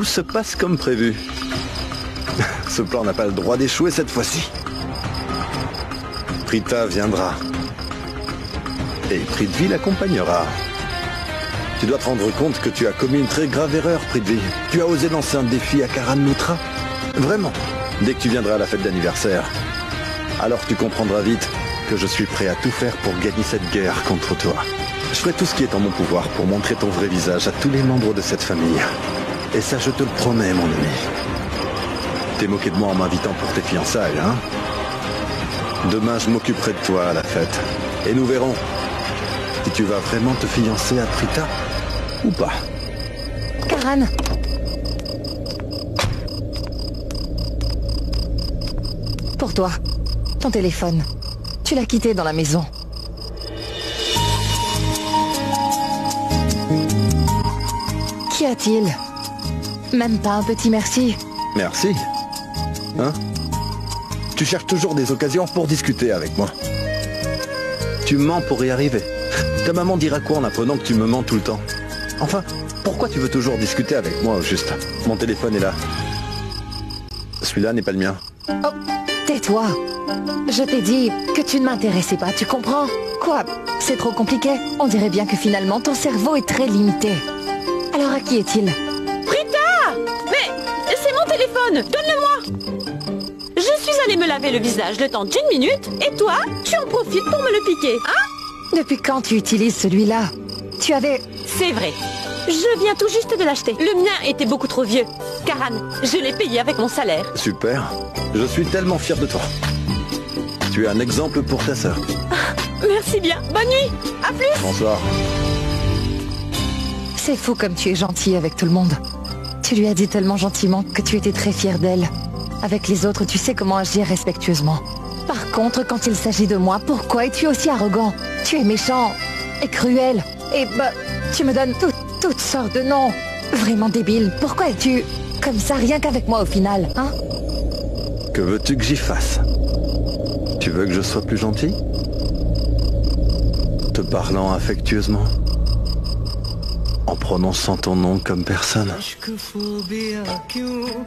se passe comme prévu. Ce plan n'a pas le droit d'échouer cette fois-ci. Prita viendra. Et Prithvi l'accompagnera. Tu dois te rendre compte que tu as commis une très grave erreur, Prithvi. Tu as osé lancer un défi à Karan Luthra. Vraiment. Dès que tu viendras à la fête d'anniversaire, alors tu comprendras vite que je suis prêt à tout faire pour gagner cette guerre contre toi. Je ferai tout ce qui est en mon pouvoir pour montrer ton vrai visage à tous les membres de cette famille. Et ça, je te le promets, mon ami. T'es moqué de moi en m'invitant pour tes fiançailles, hein? Demain, je m'occuperai de toi à la fête. Et nous verrons si tu vas vraiment te fiancer à Prita ou pas. Karan. Pour toi, ton téléphone. Tu l'as quitté dans la maison. Qu'y a-t-il? Même pas un petit merci? Merci. Hein? Tu cherches toujours des occasions pour discuter avec moi. Tu mens pour y arriver. Ta maman dira quoi en apprenant que tu me mens tout le temps? Enfin, pourquoi tu veux toujours discuter avec moi, au juste? Mon téléphone est là. Celui-là n'est pas le mien. Oh, tais-toi. Je t'ai dit que tu ne m'intéressais pas, tu comprends? Quoi? C'est trop compliqué? On dirait bien que finalement ton cerveau est très limité. Alors à qui est-il? Prita! Mais c'est mon téléphone! Donne-le-moi! Je suis allée me laver le visage le temps d'une minute, et toi, tu en profites pour me le piquer, hein? Depuis quand tu utilises celui-là? Tu avais... C'est vrai. Je viens tout juste de l'acheter. Le mien était beaucoup trop vieux. Karan, je l'ai payé avec mon salaire. Super. Je suis tellement fier de toi. Tu es un exemple pour ta sœur. Merci bien. Bonne nuit. À plus. Bonsoir. C'est fou comme tu es gentil avec tout le monde. Tu lui as dit tellement gentiment que tu étais très fier d'elle. Avec les autres, tu sais comment agir respectueusement. Par contre, quand il s'agit de moi, pourquoi es-tu aussi arrogant? Tu es méchant et cruel. Et bah, tu me donnes toutes sortes de noms. Vraiment débile. Pourquoi es-tu comme ça rien qu'avec moi au final, hein? Que veux-tu que j'y fasse? Tu veux que je sois plus gentil? Te parlant affectueusement? En prononçant ton nom comme personne?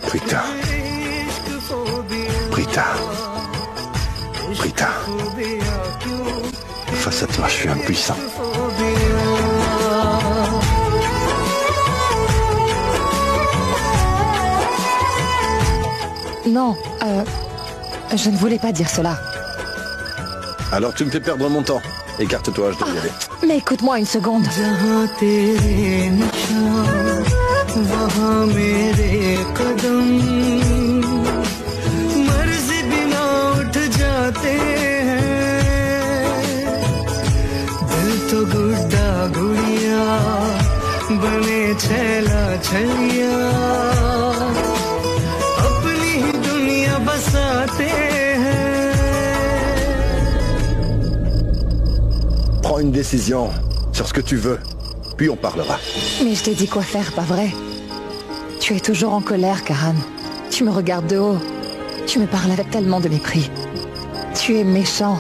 Prita. Prita. Prita. Face à toi, je suis impuissant. Non, je ne voulais pas dire cela. Alors tu me fais perdre mon temps. Écarte-toi, je dois y aller. Mais écoute-moi une seconde. Prends une décision sur ce que tu veux, puis on parlera. Mais je t'ai dit quoi faire, pas vrai? Tu es toujours en colère, Karan. Tu me regardes de haut. Tu me parles avec tellement de mépris. Tu es méchant.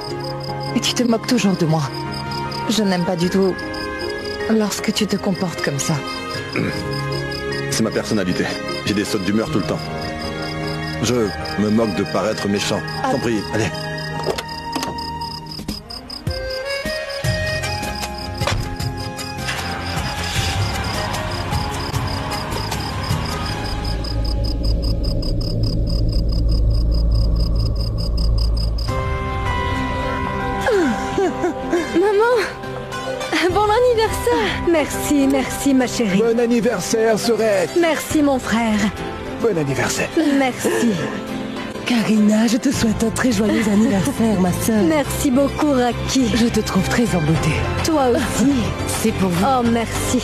Et tu te moques toujours de moi. Je n'aime pas du tout lorsque tu te comportes comme ça. C'est ma personnalité. J'ai des sautes d'humeur tout le temps. Je me moque de paraître méchant. T'en prie, allez. Merci, merci ma chérie. Bon anniversaire, Sorette. Merci mon frère. Bon anniversaire. Merci. Karina, je te souhaite un très joyeux anniversaire, ma sœur. Merci beaucoup, Raki. Je te trouve très en beauté. Toi aussi. C'est pour vous. Oh, merci.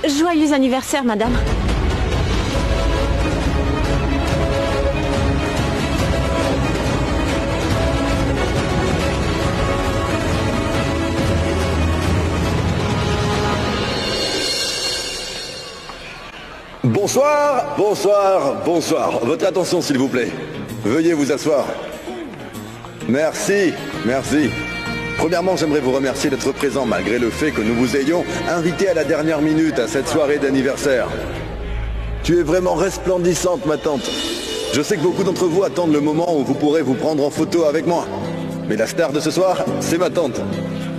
Joyeux anniversaire, madame. Bonsoir, bonsoir, bonsoir. Votre attention s'il vous plaît. Veuillez vous asseoir. Merci, merci. Premièrement, j'aimerais vous remercier d'être présent malgré le fait que nous vous ayons invité à la dernière minute à cette soirée d'anniversaire. Tu es vraiment resplendissante, ma tante. Je sais que beaucoup d'entre vous attendent le moment où vous pourrez vous prendre en photo avec moi. Mais la star de ce soir, c'est ma tante.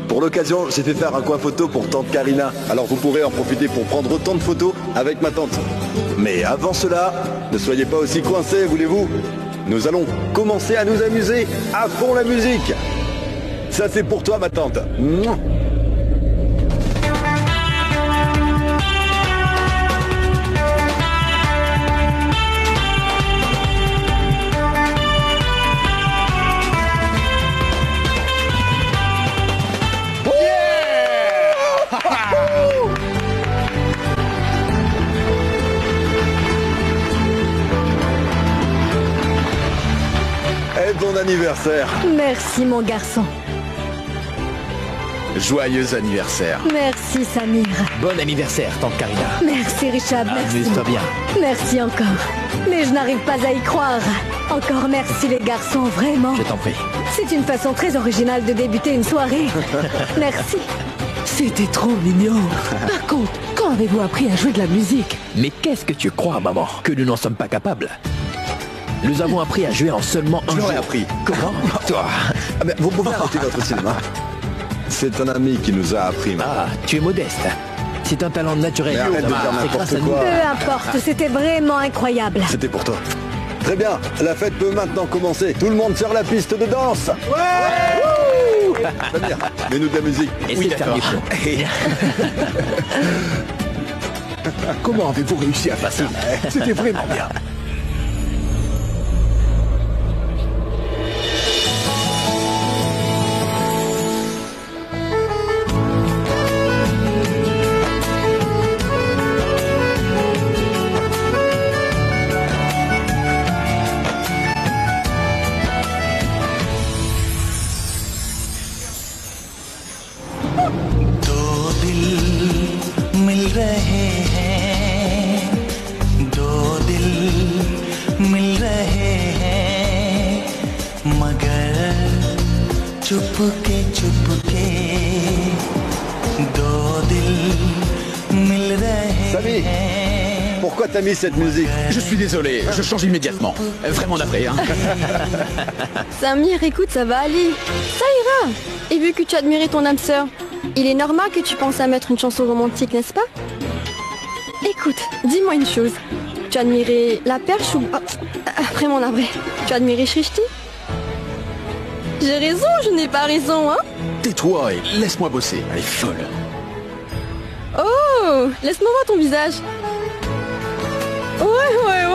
Pour l'occasion, j'ai fait faire un coin photo pour tante Karina. Alors vous pourrez en profiter pour prendre autant de photos avec ma tante. Mais avant cela, ne soyez pas aussi coincés, voulez-vous? Nous allons commencer à nous amuser à fond la musique. Ça c'est pour toi ma tante. Mouah. Et bon anniversaire. Merci, mon garçon. Joyeux anniversaire. Merci, Samir. Bon anniversaire, tante Karina. Merci, Richard. Merci. Amuse-toi bien. Merci encore. Mais je n'arrive pas à y croire. Encore merci, les garçons, vraiment. Je t'en prie. C'est une façon très originale de débuter une soirée. Merci. C'était trop mignon. Par contre, quand avez-vous appris à jouer de la musique? Mais qu'est-ce que tu crois, maman? Que nous n'en sommes pas capables? Nous avons appris à jouer en seulement un Je jour. l'aurais appris. Comment? Toi? Ah ben, vous pouvez arrêter votre cinéma. C'est un ami qui nous a appris. Ah, tu es modeste. C'est un talent naturel. Mais arrête de Thomas. faire C'est n'importe grâce à nous. quoi. Peu importe, c'était vraiment incroyable. C'était pour toi. Très bien, la fête peut maintenant commencer. Tout le monde sur la piste de danse. Ouais. Samir, mets-nous de la musique. Et c'est terminé. Comment avez-vous réussi à faire ça? C'était vraiment bien. Chupke चुपके दो दिल मिल रहे Samy, pourquoi t'as mis cette musique? Je suis désolé, je change immédiatement. Vraiment navré, hein. Samir, écoute, ça va aller. Ça ira. Et vu que tu admirais ton âme sœur, il est normal que tu penses à mettre une chanson romantique, n'est-ce pas? Écoute, dis-moi une chose. Tu admirais la perche ou... vraiment navré. Tu admirais Shrishti? J'ai raison, je n'ai pas raison, hein? Tais-toi et laisse-moi bosser. Elle est folle. Oh, laisse-moi voir ton visage. Ouais.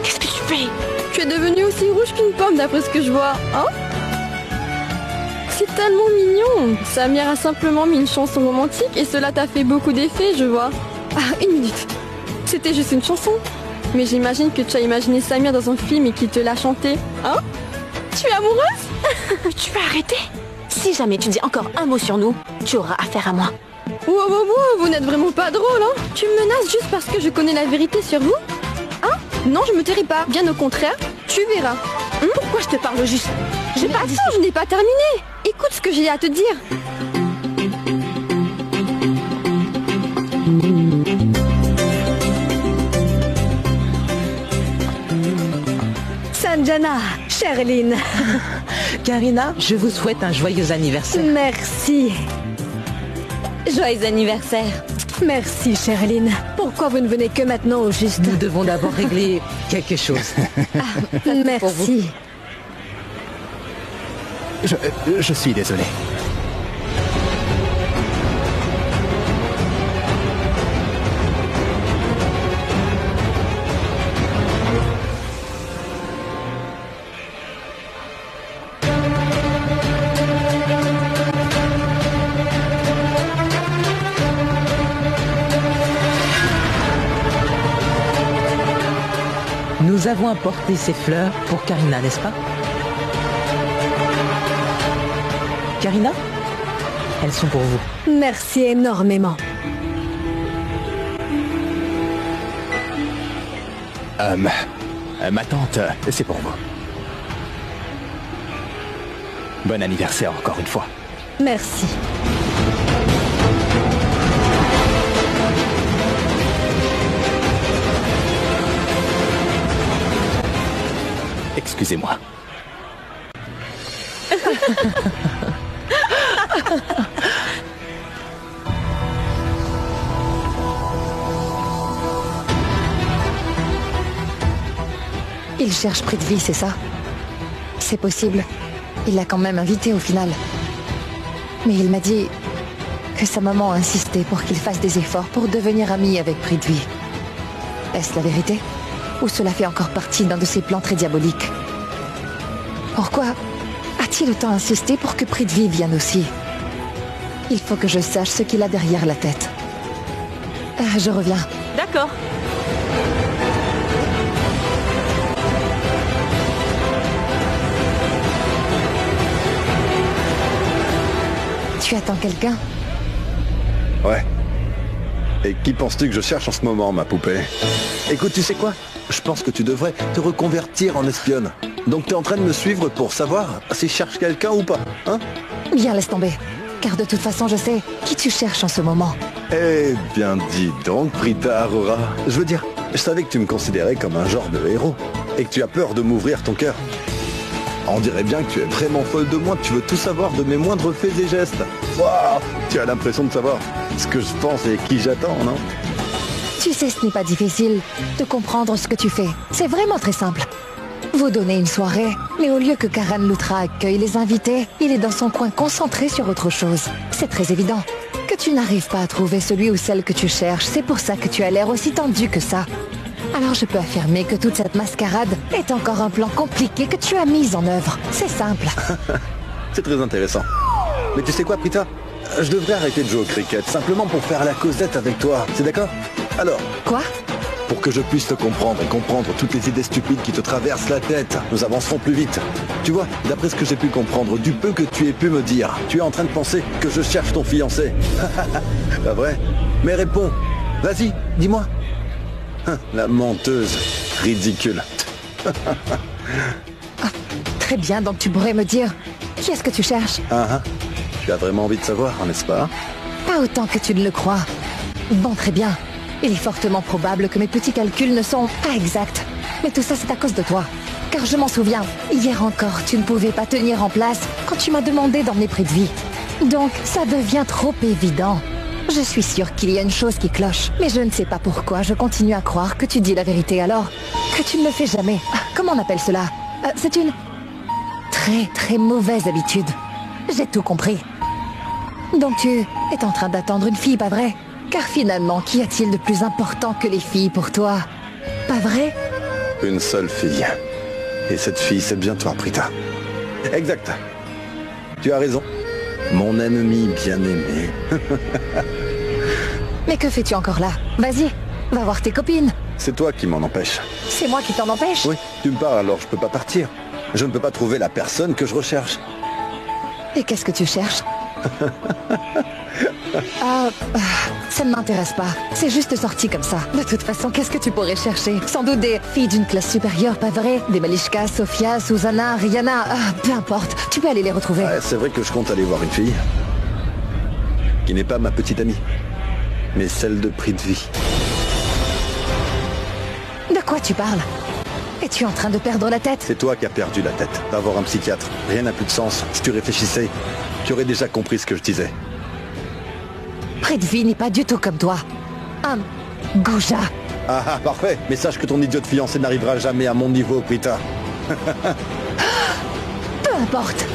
Qu'est-ce que tu fais? Tu es devenu aussi rouge qu'une pomme d'après ce que je vois, hein? C'est tellement mignon. Samir a simplement mis une chanson romantique et cela t'a fait beaucoup d'effet, je vois. Ah, une minute. C'était juste une chanson. Mais j'imagine que tu as imaginé Samir dans un film et qu'il te l'a chanté, hein? Tu es amoureuse? Tu vas arrêter? Si jamais tu dis encore un mot sur nous, tu auras affaire à moi. Wow, vous n'êtes vraiment pas drôle, hein? Tu me menaces juste parce que je connais la vérité sur vous? Hein? Non, je me tairai pas. Bien au contraire, tu verras. Pourquoi je te parle juste? J'ai pas dit ça, je n'ai pas terminé. Écoute ce que j'ai à te dire. Sanjana, Sherline. Karina, je vous souhaite un joyeux anniversaire. Merci. Joyeux anniversaire. Merci, Sherline. Pourquoi vous ne venez que maintenant au juste? Nous devons d'abord régler quelque chose. Merci. Je suis désolé. Nous avons apporté ces fleurs pour Karina, n'est-ce pas? Karina, elles sont pour vous. Merci énormément. Ma tante, c'est pour vous. Bon anniversaire encore une fois. Merci. Excusez-moi. Il cherche Prithvi, c'est ça? C'est possible. Il l'a quand même invité au final. Mais il m'a dit que sa maman a insisté pour qu'il fasse des efforts pour devenir ami avec Prithvi. Est-ce la vérité? Ou cela fait encore partie d'un de ses plans très diaboliques? Pourquoi a-t-il autant insisté pour que Prithvi vienne aussi? Il faut que je sache ce qu'il a derrière la tête. Je reviens. D'accord. Tu attends quelqu'un? Ouais. Et qui penses-tu que je cherche en ce moment, ma poupée? Écoute, tu sais quoi? Je pense que tu devrais te reconvertir en espionne. Donc t'es en train de me suivre pour savoir si je cherche quelqu'un ou pas, hein? Bien, laisse tomber. Car de toute façon, je sais qui tu cherches en ce moment. Eh bien, dis donc, Prita Arora. Je veux dire, je savais que tu me considérais comme un genre de héros. Et que tu as peur de m'ouvrir ton cœur. On dirait bien que tu es vraiment folle de moi, que tu veux tout savoir de mes moindres faits et gestes. Waouh, tu as l'impression de savoir ce que je pense et qui j'attends, non? Tu sais, ce n'est pas difficile de comprendre ce que tu fais. C'est vraiment très simple. Vous donnez une soirée, mais au lieu que Karan Lutra accueille les invités, il est dans son coin concentré sur autre chose. C'est très évident que tu n'arrives pas à trouver celui ou celle que tu cherches. C'est pour ça que tu as l'air aussi tendu que ça. Alors je peux affirmer que toute cette mascarade est encore un plan compliqué que tu as mis en œuvre. C'est simple. C'est très intéressant. Mais tu sais quoi, Prita? Je devrais arrêter de jouer au cricket, simplement pour faire la causette avec toi. C'est d'accord? Alors, Quoi? pour que je puisse te comprendre et comprendre toutes les idées stupides qui te traversent la tête, nous avancerons plus vite. Tu vois, d'après ce que j'ai pu comprendre, du peu que tu aies pu me dire, tu es en train de penser que je cherche ton fiancé. Pas vrai? Mais réponds. Vas-y, dis-moi. La menteuse. Ridicule. Très bien, donc tu pourrais me dire qui est-ce que tu cherches? Tu as vraiment envie de savoir, n'est-ce pas? Pas autant que tu ne le crois. Bon, très bien. Il est fortement probable que mes petits calculs ne sont pas exacts. Mais tout ça, c'est à cause de toi. Car je m'en souviens, hier encore, tu ne pouvais pas tenir en place quand tu m'as demandé d'emmener Prithvi. Donc, ça devient trop évident. Je suis sûre qu'il y a une chose qui cloche. Mais je ne sais pas pourquoi je continue à croire que tu dis la vérité alors que tu ne le fais jamais. Comment on appelle cela? C'est une très très mauvaise habitude. J'ai tout compris. Donc tu es en train d'attendre une fille, pas vrai? Car finalement, qu'y a-t-il de plus important que les filles pour toi? Pas vrai? Une seule fille. Et cette fille, c'est bien toi, Prita. Exact. Tu as raison. Mon ennemi bien-aimé. Mais que fais-tu encore là? Vas-y, va voir tes copines. C'est toi qui m'en empêche. C'est moi qui t'en empêche? Oui, tu me parles, alors je peux pas partir. Je ne peux pas trouver la personne que je recherche. Et qu'est-ce que tu cherches? Ça ne m'intéresse pas. C'est juste sorti comme ça. De toute façon, qu'est-ce que tu pourrais chercher? Sans doute des filles d'une classe supérieure, pas vrai? Des Malishka, Sophia, Susanna, Rihanna... peu importe, tu peux aller les retrouver. Ouais, c'est vrai que je compte aller voir une fille. Qui n'est pas ma petite amie. Mais celle de Prithvi. De quoi tu parles? Es-tu en train de perdre la tête? C'est toi qui as perdu la tête. Va voir un psychiatre. Rien n'a plus de sens. Si tu réfléchissais, tu aurais déjà compris ce que je disais. Prithvi n'est pas du tout comme toi. Gouja. Parfait. Mais sache que ton idiote fiancé n'arrivera jamais à mon niveau, Prita. Peu importe.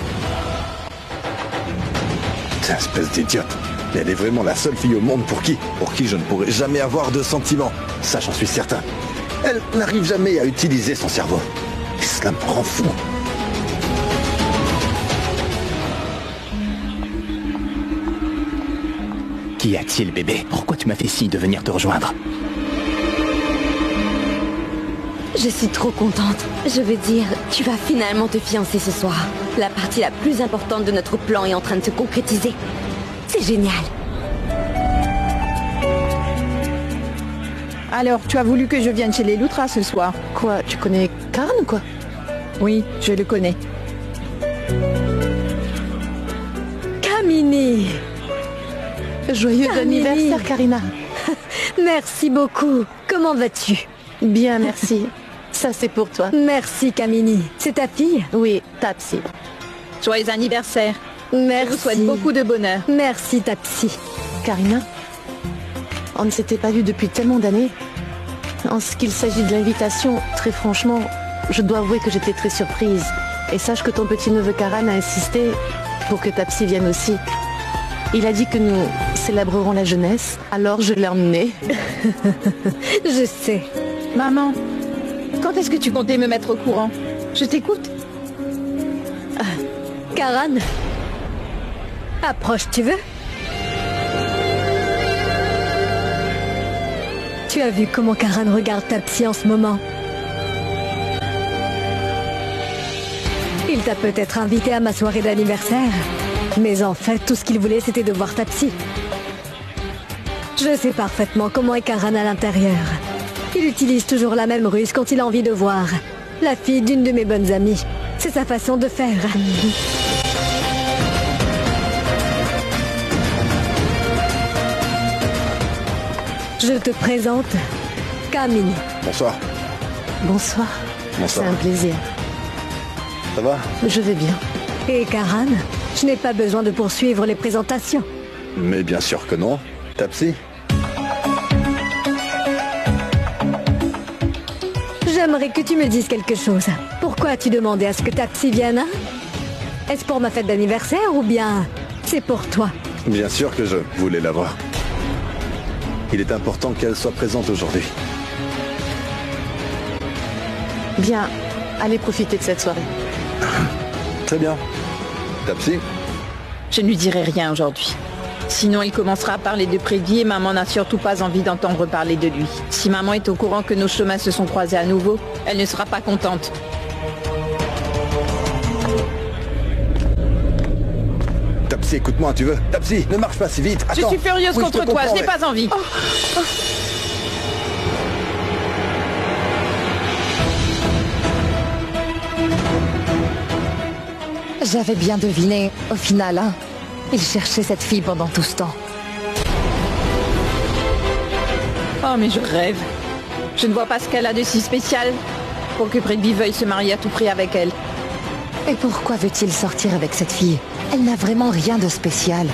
Cette espèce d'idiote. Mais elle est vraiment la seule fille au monde pour qui je ne pourrai jamais avoir de sentiments. Ça, j'en suis certain. Elle n'arrive jamais à utiliser son cerveau. Et cela me rend fou. Qu'y a-t-il, bébé? Pourquoi tu m'as fait signe de venir te rejoindre? Je suis trop contente. Je veux dire, tu vas finalement te fiancer ce soir. La partie la plus importante de notre plan est en train de se concrétiser. C'est génial. Alors, tu as voulu que je vienne chez les Loutras ce soir? Quoi, tu connais Karan ou quoi? Oui, je le connais. Kamini! Joyeux Kamini. anniversaire, Karina. Merci beaucoup. Comment vas-tu? Bien, merci. Ça, c'est pour toi. Merci, Kamini. C'est ta fille? Oui, Tapsi. Joyeux anniversaire. Merci. Je vous souhaite beaucoup de bonheur. Merci, Tapsi. Karina, on ne s'était pas vu depuis tellement d'années. En ce qu'il s'agit de l'invitation, très franchement, je dois avouer que j'étais très surprise. Et sache que ton petit-neveu Karan a insisté pour que Tapsi vienne aussi. Il a dit que nous célébrerons la jeunesse, alors je l'ai emmené. Je sais. Maman, quand est-ce que tu comptais me mettre au courant? Je t'écoute. Karan, approche, tu veux? Tu as vu comment Karan regarde Tapsi en ce moment? Il t'a peut-être invité à ma soirée d'anniversaire, mais en fait, tout ce qu'il voulait, c'était de voir Tapsi. Je sais parfaitement comment est Karan à l'intérieur. Il utilise toujours la même ruse quand il a envie de voir la fille d'une de mes bonnes amies. C'est sa façon de faire. Je te présente Kamini. Bonsoir. Bonsoir. Bonsoir. C'est un plaisir. Ça va? Je vais bien. Et Karan, je n'ai pas besoin de poursuivre les présentations. Mais bien sûr que non. Tapsi? J'aimerais que tu me dises quelque chose. Pourquoi as-tu demandé à ce que Tapsi vienne, hein? Est-ce pour ma fête d'anniversaire ou bien c'est pour toi? Bien sûr que je voulais la voir. Il est important qu'elle soit présente aujourd'hui. Bien, allez profiter de cette soirée. Très bien. Tapsi? Je ne lui dirai rien aujourd'hui. Sinon, il commencera à parler de Prédit et maman n'a surtout pas envie d'entendre parler de lui. Si maman est au courant que nos chemins se sont croisés à nouveau, elle ne sera pas contente. Tapsi, écoute-moi, tu veux? Tapsi, ne marche pas si vite. Je Attends. suis furieuse Oui, contre te toi, comprends, je n'ai mais- pas envie. J'avais bien deviné, au final, hein. Il cherchait cette fille pendant tout ce temps. Oh, mais je rêve. Je ne vois pas ce qu'elle a de si spécial pour que Prédit veuille se marier à tout prix avec elle. Et pourquoi veut-il sortir avec cette fille? Elle n'a vraiment rien de spécial.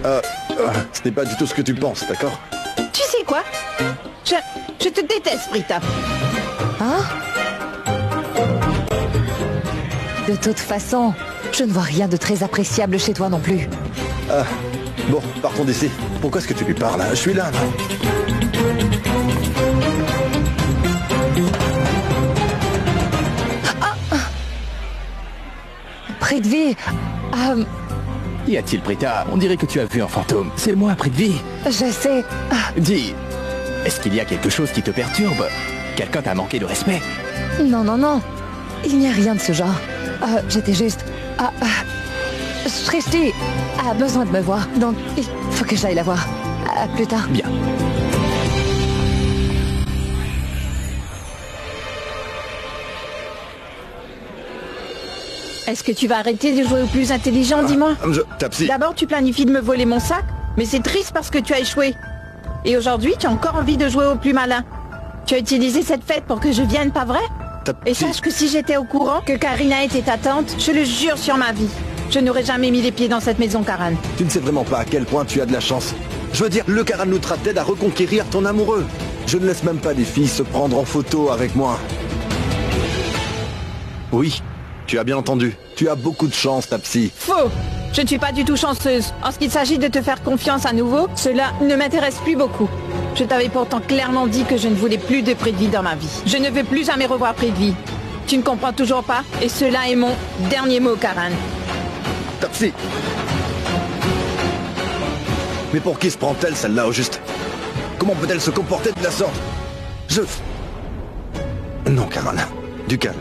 Ce n'est pas du tout ce que tu penses, d'accord? Tu sais quoi? Je te déteste, Brita. Hein? De toute façon, je ne vois rien de très appréciable chez toi non plus. Bon, partons d'ici. Pourquoi est-ce que tu lui parles? Je suis là. Prithvi, Y a-t-il, Prita? On dirait que tu as vu un fantôme. C'est moi, Prithvi. je sais. Dis, est-ce qu'il y a quelque chose qui te perturbe? Quelqu'un t'a manqué de respect? Non, non, non. Il n'y a rien de ce genre. J'étais juste... Shrishti a besoin de me voir, donc il faut que j'aille la voir. À plus tard. Bien. Est-ce que tu vas arrêter de jouer au plus intelligent, dis-moi? Tapsi. D'abord, tu planifies de me voler mon sac, mais c'est triste parce que tu as échoué. Et aujourd'hui, tu as encore envie de jouer au plus malin. Tu as utilisé cette fête pour que je vienne, pas vrai? Et sache que si j'étais au courant que Karina était ta tante, je le jure sur ma vie, je n'aurais jamais mis les pieds dans cette maison, Karan. Tu ne sais vraiment pas à quel point tu as de la chance. Je veux dire, le Karan Lutra t'aide à reconquérir ton amoureux. Je ne laisse même pas des filles se prendre en photo avec moi. Oui, tu as bien entendu. Tu as beaucoup de chance, Tapsi. Faux! Je ne suis pas du tout chanceuse. En ce qu'il s'agit de te faire confiance à nouveau, cela ne m'intéresse plus beaucoup. Je t'avais pourtant clairement dit que je ne voulais plus de Prédit dans ma vie. Je ne veux plus jamais revoir Prédit. Tu ne comprends toujours pas, et cela est mon dernier mot, Karan. Tapsi. Mais pour qui se prend-elle, celle-là, au juste? Comment peut-elle se comporter de la sorte? Non, Karan. Du calme.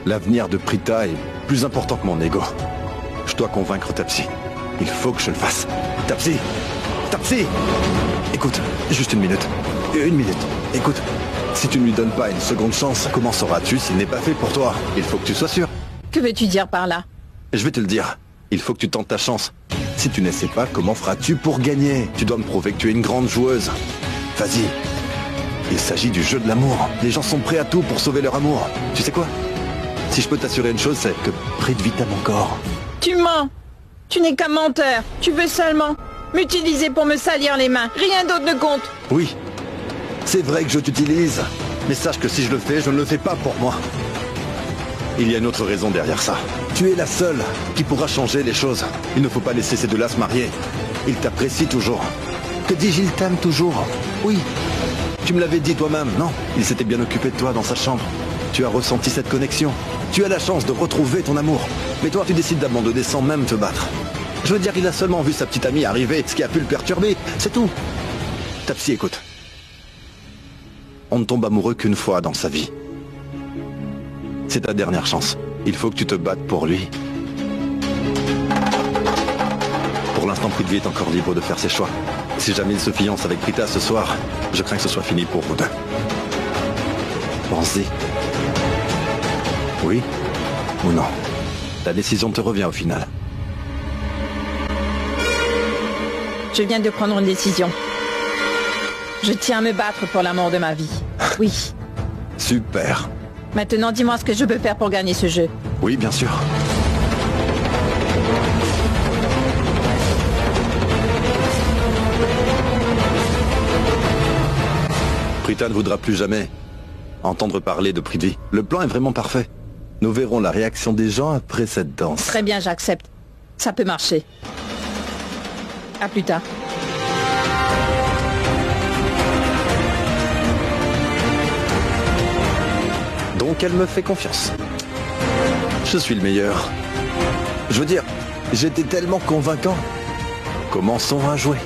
L'avenir de Prita est plus important que mon ego. Je dois convaincre Tapsi. Il faut que je le fasse. Tapsi! Tapsi! Écoute, juste une minute. Une minute. Écoute, si tu ne lui donnes pas une seconde chance, comment sauras-tu s'il n'est pas fait pour toi? Il faut que tu sois sûr. Que veux-tu dire par là? Je vais te le dire. Il faut que tu tentes ta chance. Si tu n'essaies pas, comment feras-tu pour gagner? Tu dois me prouver que tu es une grande joueuse. Vas-y. Il s'agit du jeu de l'amour. Les gens sont prêts à tout pour sauver leur amour. Tu sais quoi? Si je peux t'assurer une chose, c'est que Prithvi t'aime encore. Tu mens. Tu n'es qu'un menteur. Tu veux seulement m'utiliser pour me salir les mains. Rien d'autre ne compte. Oui. C'est vrai que je t'utilise. Mais sache que si je le fais, je ne le fais pas pour moi. Il y a une autre raison derrière ça. Tu es la seule qui pourra changer les choses. Il ne faut pas laisser ces deux-là se marier. Il t'apprécie toujours. Que dis-je, il t'aime toujours. Oui. Tu me l'avais dit toi-même, non? Il s'était bien occupé de toi dans sa chambre. Tu as ressenti cette connexion. Tu as la chance de retrouver ton amour. Mais toi, tu décides d'abandonner sans même te battre. Je veux dire, il a seulement vu sa petite amie arriver, ce qui a pu le perturber. C'est tout. Tapsi, écoute. On ne tombe amoureux qu'une fois dans sa vie. C'est ta dernière chance. Il faut que tu te battes pour lui. Pour l'instant, Prithvi est encore libre de faire ses choix. Si jamais il se fiance avec Prita ce soir, je crains que ce soit fini pour vous deux. Pense-y. Oui ou non? Ta décision te revient au final. Je viens de prendre une décision. Je tiens à me battre pour l'amour de ma vie. Oui. Super. Maintenant, dis-moi ce que je peux faire pour gagner ce jeu. Oui, bien sûr. Prita ne voudra plus jamais entendre parler de Prithvi. Le plan est vraiment parfait. Nous verrons la réaction des gens après cette danse. Très bien, j'accepte. Ça peut marcher. À plus tard. Donc elle me fait confiance. Je suis le meilleur. Je veux dire, j'étais tellement convaincant. Commençons à jouer.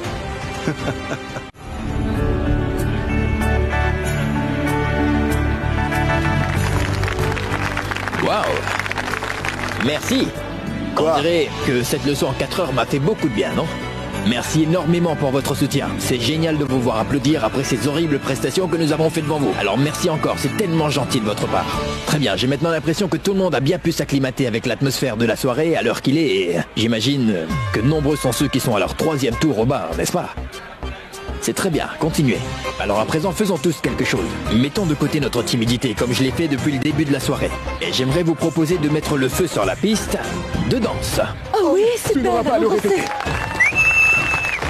Waouh! Merci! Quoi? On dirait que cette leçon en 4 heures m'a fait beaucoup de bien, non? Merci énormément pour votre soutien. C'est génial de vous voir applaudir après ces horribles prestations que nous avons fait devant vous. Alors merci encore, c'est tellement gentil de votre part. Très bien, j'ai maintenant l'impression que tout le monde a bien pu s'acclimater avec l'atmosphère de la soirée à l'heure qu'il est et j'imagine que nombreux sont ceux qui sont à leur 3e tour au bar, n'est-ce pas? C'est très bien, continuez. Alors à présent, faisons tous quelque chose. Mettons de côté notre timidité, comme je l'ai fait depuis le début de la soirée. Et j'aimerais vous proposer de mettre le feu sur la piste de danse. Oh oui, super, avancez.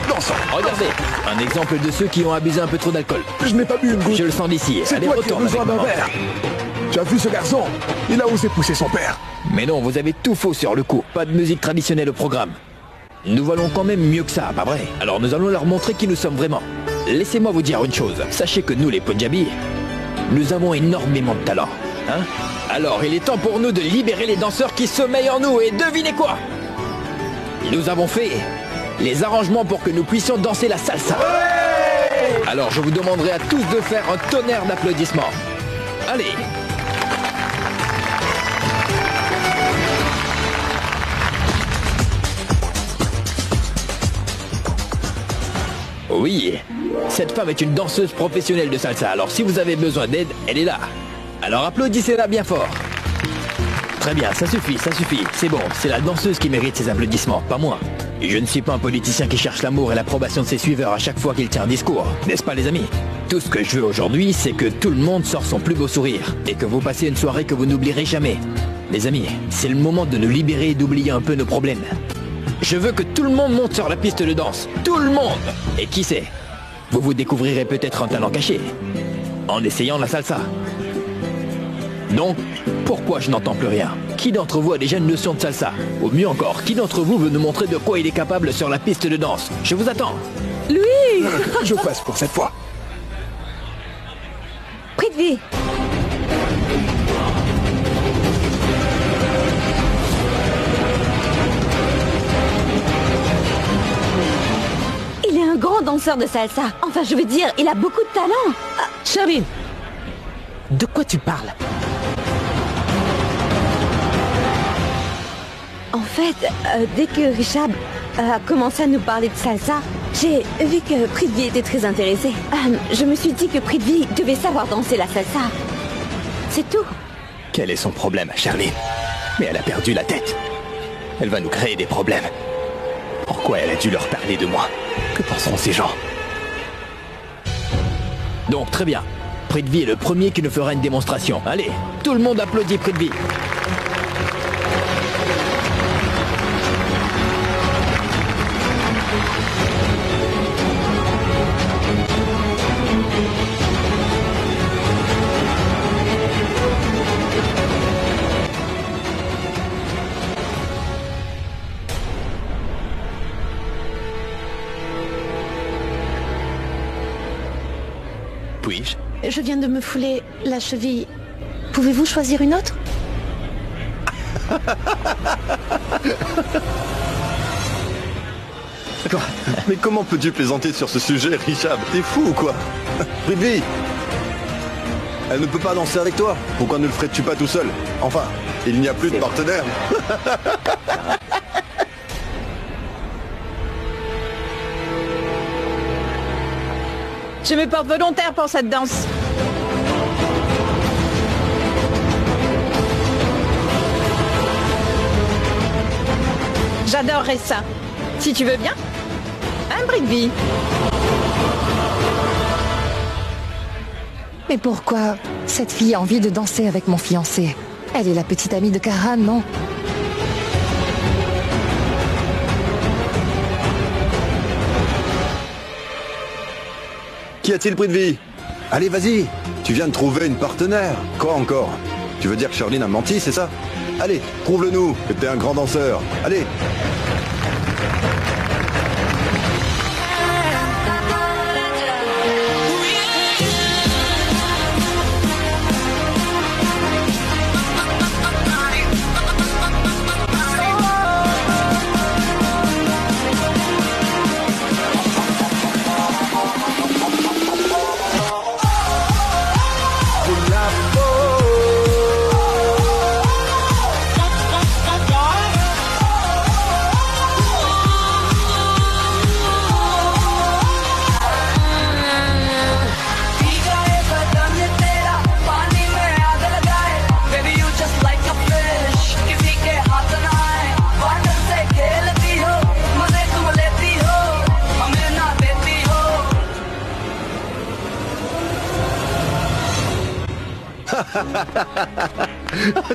Dansons. Regardez, un exemple de ceux qui ont abusé un peu trop d'alcool. Je n'ai pas bu une goutte. Je le sens d'ici. C'est Allez, toi qui as retourne besoin avec d'un maman. verre. Tu as vu ce garçon? Il a osé pousser son père. Mais non, vous avez tout faux sur le coup. Pas de musique traditionnelle au programme. Nous valons quand même mieux que ça, pas vrai? Alors nous allons leur montrer qui nous sommes vraiment. Laissez-moi vous dire une chose. Sachez que nous, les Punjabis, nous avons énormément de talent. Hein? Alors, il est temps pour nous de libérer les danseurs qui sommeillent en nous. Et devinez quoi? Nous avons fait les arrangements pour que nous puissions danser la salsa. Alors, je vous demanderai à tous de faire un tonnerre d'applaudissements. Allez! Oui, cette femme est une danseuse professionnelle de salsa, alors si vous avez besoin d'aide, elle est là. Alors applaudissez-la bien fort. Très bien, ça suffit, c'est bon, c'est la danseuse qui mérite ces applaudissements, pas moi. Je ne suis pas un politicien qui cherche l'amour et l'approbation de ses suiveurs à chaque fois qu'il tient un discours, n'est-ce pas les amis? Tout ce que je veux aujourd'hui, c'est que tout le monde sorte son plus beau sourire, et que vous passez une soirée que vous n'oublierez jamais. Les amis, c'est le moment de nous libérer et d'oublier un peu nos problèmes. Je veux que tout le monde monte sur la piste de danse. Tout le monde! Et qui sait? Vous vous découvrirez peut-être un talent caché. En essayant la salsa. Donc, pourquoi je n'entends plus rien? Qui d'entre vous a déjà une notion de salsa? Ou mieux encore, qui d'entre vous veut nous montrer de quoi il est capable sur la piste de danse? Je vous attends. Louis! Je passe pour cette fois. Prithvi! Il est un grand danseur de salsa. Enfin, je veux dire, il a beaucoup de talent. Charline, de quoi tu parles? En fait, dès que Richard a commencé à nous parler de salsa, J'ai vu que Prithvi était très intéressée. Je me suis dit que Prithvi devait savoir danser la salsa. C'est tout. Quel est son problème, Charlie? Mais elle a perdu la tête. Elle va nous créer des problèmes. Pourquoi elle a dû leur parler de moi? Que penseront ces gens? Donc, très bien. Prithvi est le premier qui nous fera une démonstration. Allez, tout le monde applaudit Prithvi. Puis-je? Je viens de me fouler la cheville. Pouvez-vous choisir une autre? Mais comment peux-tu plaisanter sur ce sujet, Richard? T'es fou ou quoi? Prithvi, elle ne peut pas danser avec toi. Pourquoi ne le ferais-tu pas tout seul? Enfin, il n'y a plus de partenaire. Je me porte volontaire pour cette danse. J'adorerais ça. Si tu veux bien. Un Prithvi. Mais pourquoi cette fille a envie de danser avec mon fiancé? Elle est la petite amie de Karan, non? Qu'y a-t-il, Prithvi? Allez, vas-y. Tu viens de trouver une partenaire. Quoi encore? Tu veux dire que Charline a menti, c'est ça? Allez, prouve-le-nous que t'es un grand danseur. Allez.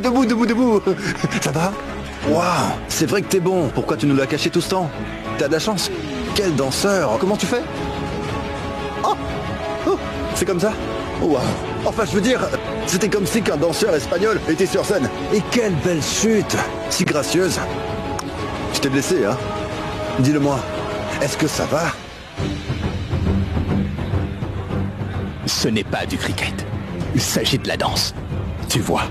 Debout, debout, debout. Ça va? Waouh, c'est vrai que t'es bon. Pourquoi tu nous l'as caché tout ce temps? T'as de la chance. Quel danseur. Comment tu fais? Oh, oh, c'est comme ça? Waouh. Enfin, je veux dire, c'était comme si qu'un danseur espagnol était sur scène. Et quelle belle chute. Si gracieuse. Je t'ai blessé, hein? Dis-le-moi. Est-ce que ça va? Ce n'est pas du cricket. Il s'agit de la danse. Tu vois,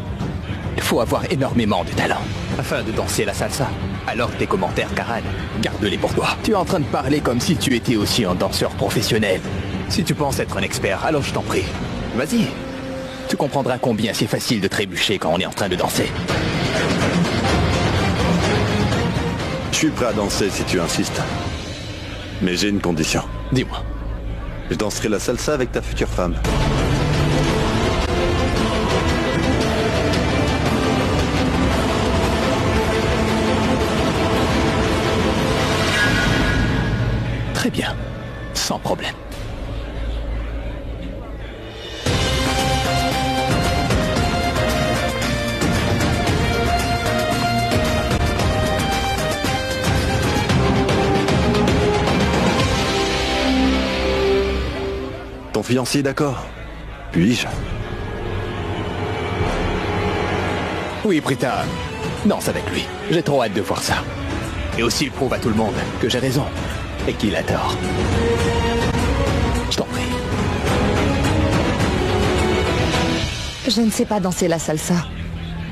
il faut avoir énormément de talent afin de danser la salsa. Alors tes commentaires, Karan, garde-les pour toi. Tu es en train de parler comme si tu étais aussi un danseur professionnel. Si tu penses être un expert, alors je t'en prie. Vas-y. Tu comprendras combien c'est facile de trébucher quand on est en train de danser. Je suis prêt à danser si tu insistes. Mais j'ai une condition. Dis-moi. Je danserai la salsa avec ta future femme. Très bien, sans problème. Ton fiancé est d'accord? Puis-je? Oui, Prita, danse avec lui. J'ai trop hâte de voir ça. Et aussi, il prouve à tout le monde que j'ai raison. Et qu'il a tort. Je t'en prie. Je ne sais pas danser la salsa.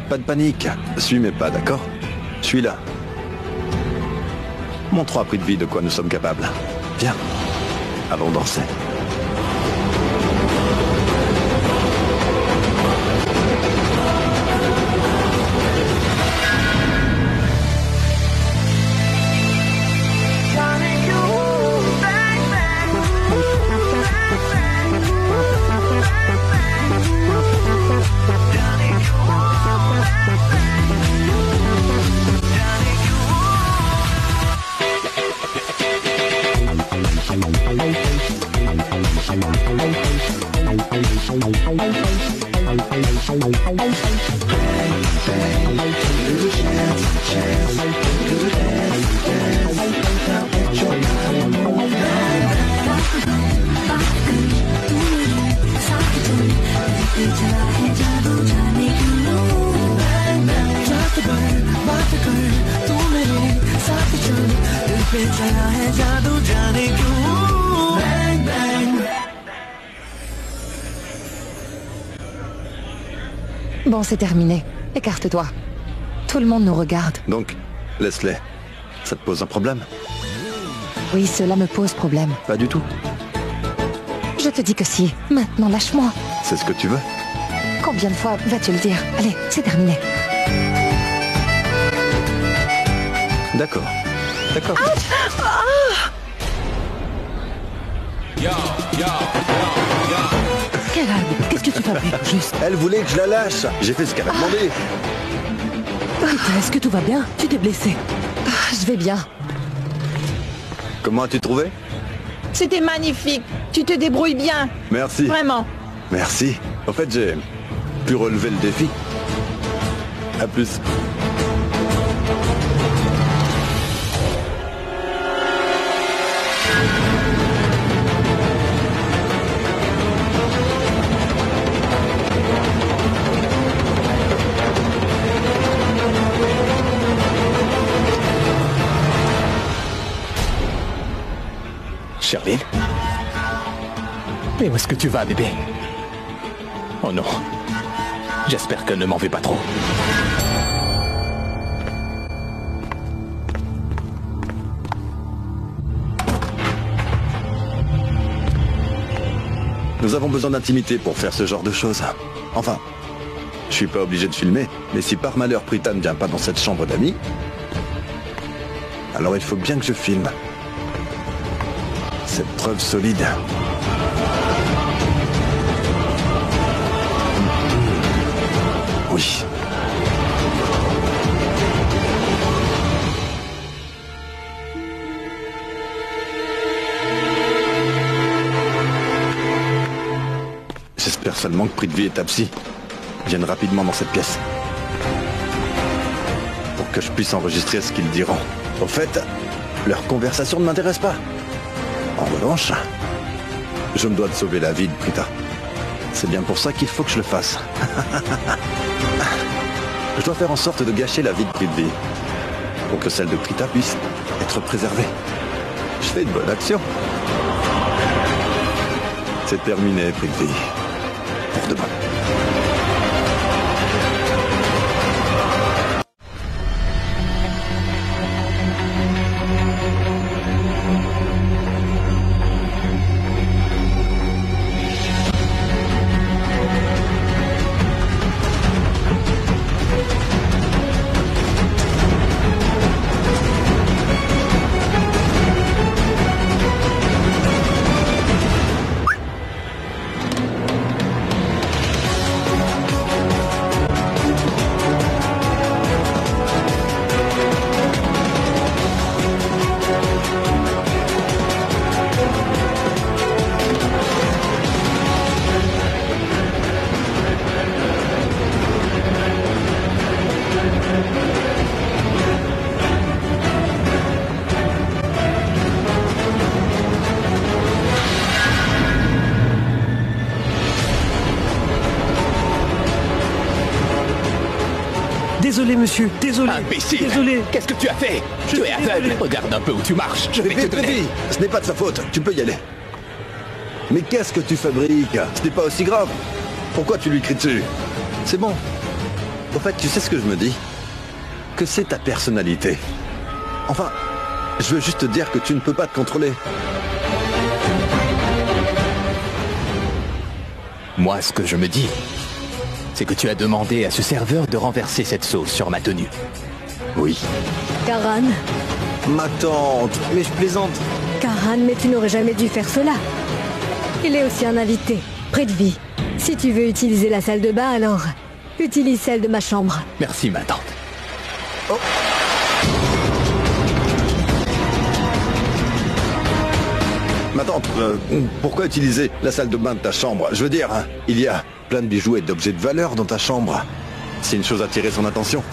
Pas de panique. Suis mes pas, d'accord? Je suis là. Montrons à Prithvi de quoi nous sommes capables. Viens. Allons danser. Darling, you Bon, c'est terminé. Écarte-toi. Tout le monde nous regarde. Donc, laisse-les. Ça te pose un problème? Oui, cela me pose problème. Pas du tout. Je te dis que si. Maintenant, lâche-moi. C'est ce que tu veux? Combien de fois vas-tu le dire? Allez, c'est terminé. D'accord. D'accord. Karan, qu'est-ce que tu fabriques juste? Elle voulait que je la lâche. J'ai fait ce qu'elle a demandé. Rita, est-ce que tout va bien? Tu t'es blessé? Je vais bien. Comment as-tu trouvé? C'était magnifique. Tu te débrouilles bien. Merci. Vraiment. Merci. En fait, j'ai pu relever le défi. À plus. Sherlyn? Mais où est-ce que tu vas, bébé? Oh non. J'espère qu'elle ne m'en veut pas trop. Nous avons besoin d'intimité pour faire ce genre de choses. Enfin, je suis pas obligé de filmer, mais si par malheur Prita ne vient pas dans cette chambre d'amis, alors il faut bien que je filme. Cette preuve solide. Oui. J'espère seulement que Prithvi et Tapsi viennent rapidement dans cette pièce. Pour que je puisse enregistrer ce qu'ils diront. Au fait, leur conversation ne m'intéresse pas. En revanche, je me dois de sauver la vie de Prita. C'est bien pour ça qu'il faut que je le fasse. Je dois faire en sorte de gâcher la vie de Prithvi, pour que celle de Prita puisse être préservée. Je fais une bonne action. C'est terminé, Prithvi. Pour demain. Désolé, monsieur, désolé. Imbécile! Désolé. Qu'est-ce que tu as fait? Tu es aveugle. Regarde un peu où tu marches. Je vais te donner. Prithvi, ce n'est pas de sa faute. Tu peux y aller. Mais qu'est-ce que tu fabriques? Ce n'est pas aussi grave. Pourquoi tu lui cries dessus? C'est bon. Au fait, tu sais ce que je me dis? Que c'est ta personnalité. Enfin, je veux juste te dire que tu ne peux pas te contrôler. Moi, ce que je me dis, c'est que tu as demandé à ce serveur de renverser cette sauce sur ma tenue. Oui. Karan. Ma tante, mais je plaisante. Karan, mais tu n'aurais jamais dû faire cela. Il est aussi un invité. Prithvi, si tu veux utiliser la salle de bain, alors utilise celle de ma chambre. Merci, ma tante. Oh. Ma tante, pourquoi utiliser la salle de bain de ta chambre? Je veux dire, hein, il y a plein de bijoux et d'objets de valeur dans ta chambre. C'est une chose à attirer son attention.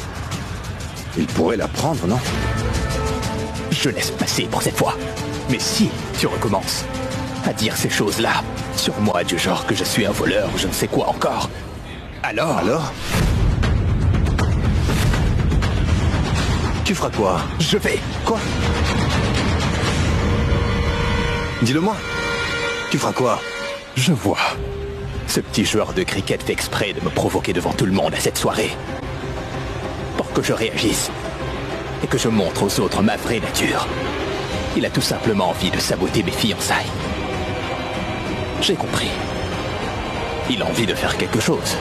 Il pourrait la prendre, non? Je laisse passer pour cette fois. Mais si tu recommences à dire ces choses-là sur moi, du genre que je suis un voleur ou je ne sais quoi encore, alors... Alors? Tu feras quoi? Je vais... Quoi? Dis-le-moi. Tu feras quoi? Je vois. Ce petit joueur de cricket fait exprès de me provoquer devant tout le monde à cette soirée. Pour que je réagisse. Et que je montre aux autres ma vraie nature. Il a tout simplement envie de saboter mes fiançailles. J'ai compris. Il a envie de faire quelque chose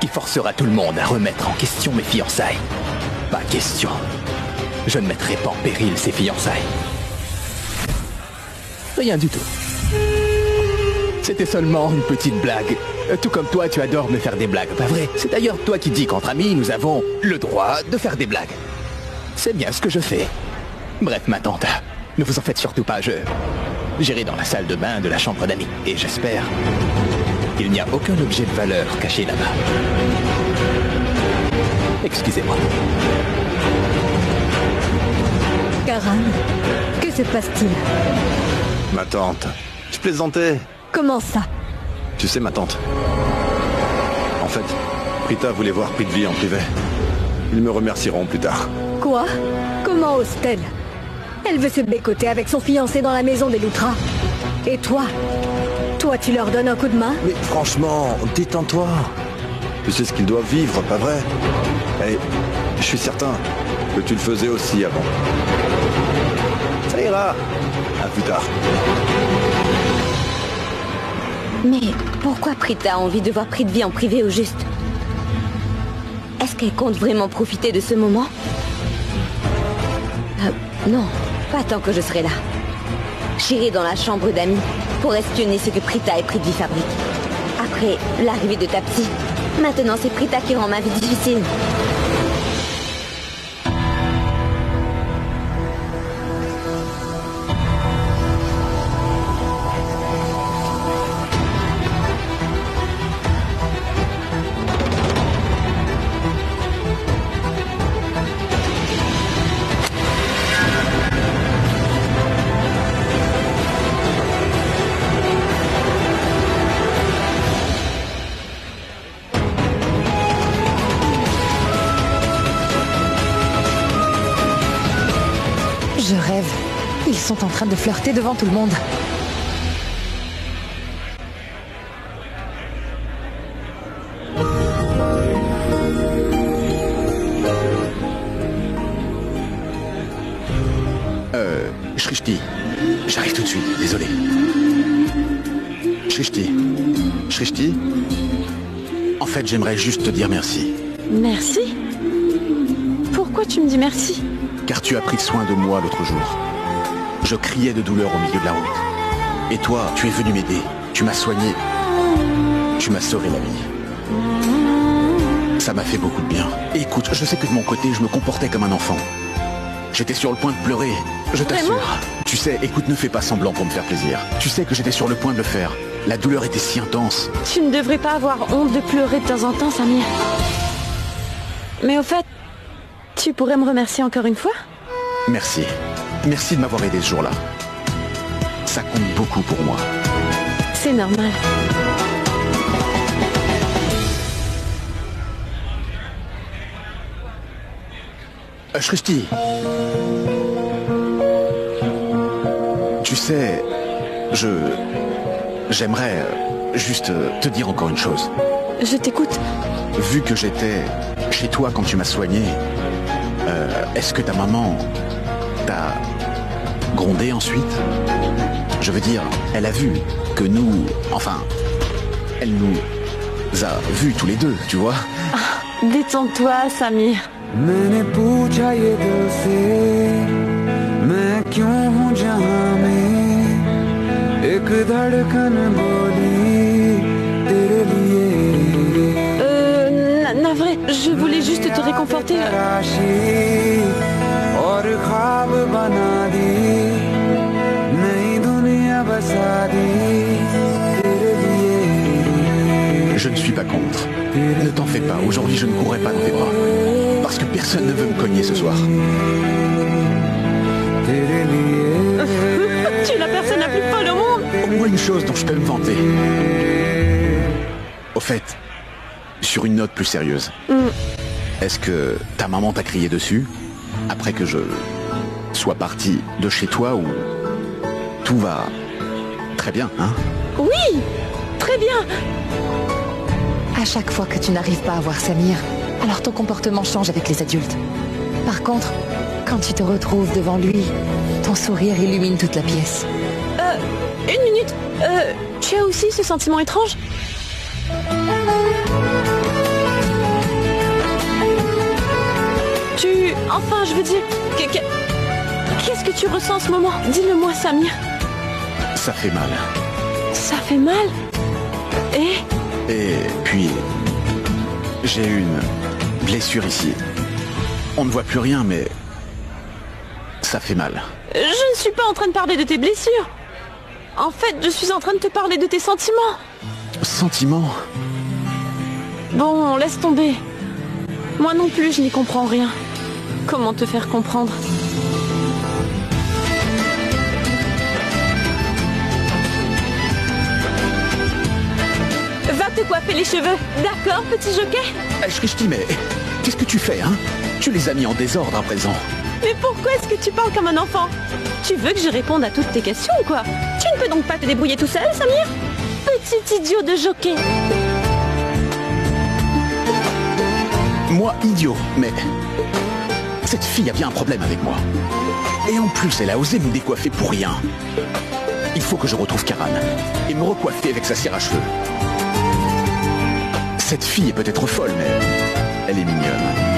qui forcera tout le monde à remettre en question mes fiançailles. Pas question. Je ne mettrai pas en péril ces fiançailles. Rien du tout. C'était seulement une petite blague. Tout comme toi, tu adores me faire des blagues, pas vrai? C'est d'ailleurs toi qui dis qu'entre amis, nous avons le droit de faire des blagues. C'est bien ce que je fais. Bref, ma tante, ne vous en faites surtout pas, j'irai dans la salle de bain de la chambre d'amis. Et j'espère qu'il n'y a aucun objet de valeur caché là-bas. Excusez-moi. Karan, que se passe-t-il? Ma tante, je plaisantais. Comment ça? Tu sais, ma tante. En fait, Prita voulait voir Prithvi en privé. Ils me remercieront plus tard. Quoi? Comment ose-t-elle? Elle veut se bécoter avec son fiancé dans la maison des Luthra. Et toi? Toi, tu leur donnes un coup de main? Mais franchement, détends-toi. Tu sais ce qu'ils doivent vivre, pas vrai? Et je suis certain que tu le faisais aussi avant. Ça ira. À plus tard. Mais pourquoi Prita a envie de voir Prithvi en privé au juste? Est-ce qu'elle compte vraiment profiter de ce moment? Non, pas tant que je serai là. J'irai dans la chambre d'amis pour espionner ce que Prita et Prithvi fabriquent. Après l'arrivée de Tapsi, maintenant c'est Prita qui rend ma vie difficile. Je rêve. Ils sont en train de flirter devant tout le monde. Shrishti, j'arrive tout de suite, désolé. Shrishti, en fait, j'aimerais juste te dire merci. Merci? Pourquoi tu me dis merci? Car tu as pris soin de moi l'autre jour. Je criais de douleur au milieu de la route. Et toi, tu es venu m'aider. Tu m'as soigné. Tu m'as sauvé la vie. Ça m'a fait beaucoup de bien. Et écoute, je sais que de mon côté, je me comportais comme un enfant. J'étais sur le point de pleurer. Je t'assure. Tu sais, écoute, ne fais pas semblant pour me faire plaisir. Tu sais que j'étais sur le point de le faire. La douleur était si intense. Tu ne devrais pas avoir honte de pleurer de temps en temps, Samir. Mais au fait, tu pourrais me remercier encore une fois? Merci. Merci de m'avoir aidé ce jour-là. Ça compte beaucoup pour moi. C'est normal. Shrishti. Tu sais, j'aimerais juste te dire encore une chose. Je t'écoute. Vu que j'étais chez toi quand tu m'as soigné, est-ce que ta maman t'a grondé ensuite? Je veux dire, elle a vu que nous... Enfin, elle nous a vus tous les deux, tu vois. Détends-toi, Samir. मैंने पूछा ये दिल से मैं क्यों हूँ जहाँ में एक धड़कन बोली तेरे लिए navré, je voulais juste te réconforter. और ख्वाब बना दी नई दुनिया Ne t'en fais pas, aujourd'hui je ne courrai pas dans tes bras. Parce que personne ne veut me cogner ce soir. Tu es la personne la plus folle au monde. Au moins une chose dont je peux me vanter. Au fait, sur une note plus sérieuse, est-ce que ta maman t'a crié dessus après que je sois parti de chez toi ou tout va très bien, hein? Oui, très bien. À chaque fois que tu n'arrives pas à voir Samir, alors ton comportement change avec les adultes. Par contre, quand tu te retrouves devant lui, ton sourire illumine toute la pièce. Une minute. Tu as aussi ce sentiment étrange? Enfin, je veux dire... Qu'est-ce que tu ressens en ce moment? Dis-le-moi, Samir. Ça fait mal. Ça fait mal? Et puis... j'ai une blessure ici. On ne voit plus rien, mais... ça fait mal. Je ne suis pas en train de parler de tes blessures. En fait, je suis en train de te parler de tes sentiments. Sentiments? Bon, laisse tomber. Moi non plus, je n'y comprends rien. Comment te faire comprendre? Va te coiffer les cheveux, d'accord, petit jockey? Shrishti, mais qu'est-ce que tu fais, hein? Tu les as mis en désordre à présent. Mais pourquoi est-ce que tu parles comme un enfant? Tu veux que je réponde à toutes tes questions ou quoi? Tu ne peux donc pas te débrouiller tout seul, Samir? Petit idiot de jockey. Moi, idiot, mais... cette fille a bien un problème avec moi. Et en plus, elle a osé me décoiffer pour rien. Il faut que je retrouve Karan et me recoiffer avec sa cire à cheveux. Cette fille est peut-être folle, mais elle est mignonne.